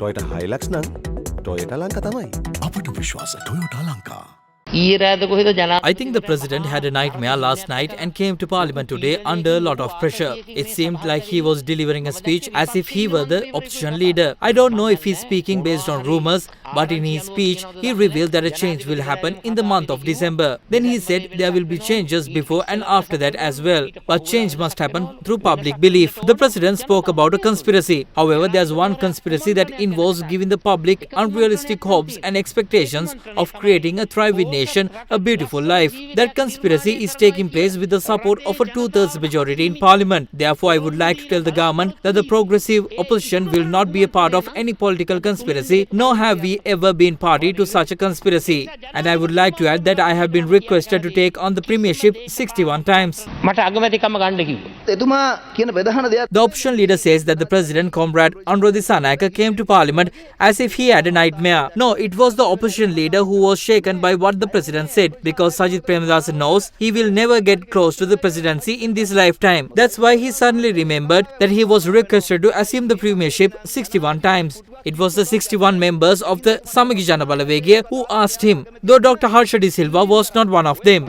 Toyota Hilux නම් Toyota Lanka තමයි. අපට විශ්වාස Toyota Lanka. I think the president had a nightmare last night and came to parliament today under a lot of pressure. It seemed like he was delivering a speech as if he were the opposition leader. I don't know if he's speaking based on rumors, but in his speech, he revealed that a change will happen in the month of December. Then he said there will be changes before and after that as well. But change must happen through public belief. The president spoke about a conspiracy. However, there's one conspiracy that involves giving the public unrealistic hopes and expectations of creating a thriving nation, a beautiful life. That conspiracy is taking place with the support of a 2/3 majority in parliament. Therefore, I would like to tell the government that the progressive opposition will not be a part of any political conspiracy, nor have we ever been party to such a conspiracy. And I would like to add that I have been requested to take on the premiership 61 times. The opposition leader says that the president, Comrade Anura Dissanayake, came to parliament as if he had a nightmare. No, it was the opposition leader who was shaken by what the president said, because Sajith Premadasa knows he will never get close to the presidency in this lifetime. That's why he suddenly remembered that he was requested to assume the premiership 61 times. It was the 61 members of the Samagi Jana Balawegaya who asked him, though Dr. Harsha De Silva was not one of them.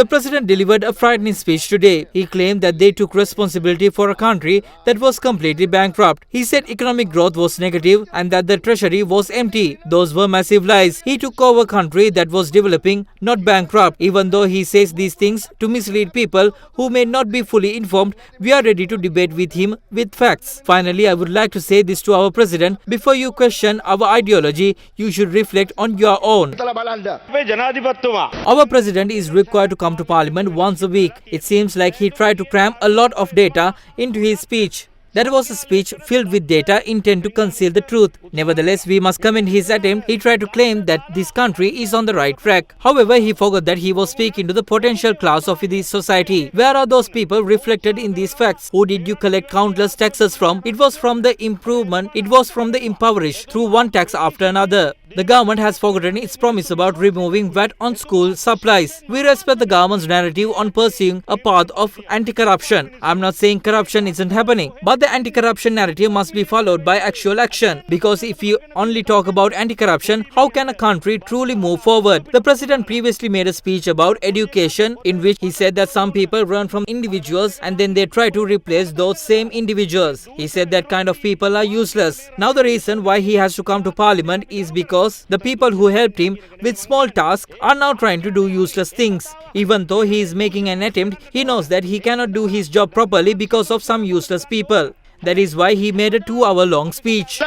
The president delivered a frightening speech today. He claimed that they took responsibility for a country that was completely bankrupt. He said economic growth was negative and that the treasury was empty. Those were massive lies. He took over a country that was developing, not bankrupt. Even though he says these things to mislead people who may not be fully informed, we are ready to debate with him with facts. Finally, I would like to say this to our president: before you question our ideology, you should reflect on your own. Our president is required to come to parliament once a week. It seems like he tried to cram a lot of data into his speech. That was a speech filled with data intent to conceal the truth. Nevertheless, we must commend his attempt. He tried to claim that this country is on the right track. However, he forgot that he was speaking to the potential class of this society. Where are those people reflected in these facts? Who did you collect countless taxes from? It was from the impoverished through one tax after another. The government has forgotten its promise about removing VAT on school supplies. We respect the government's narrative on pursuing a path of anti-corruption. I'm not saying corruption isn't happening, but the anti-corruption narrative must be followed by actual action. Because if you only talk about anti-corruption, how can a country truly move forward? The president previously made a speech about education in which he said that some people run from individuals and then they try to replace those same individuals. He said that kind of people are useless. Now the reason why he has to come to parliament is because the people who helped him with small tasks are now trying to do useless things. Even though he is making an attempt, he knows that he cannot do his job properly because of some useless people. That is why he made a 2-hour long speech.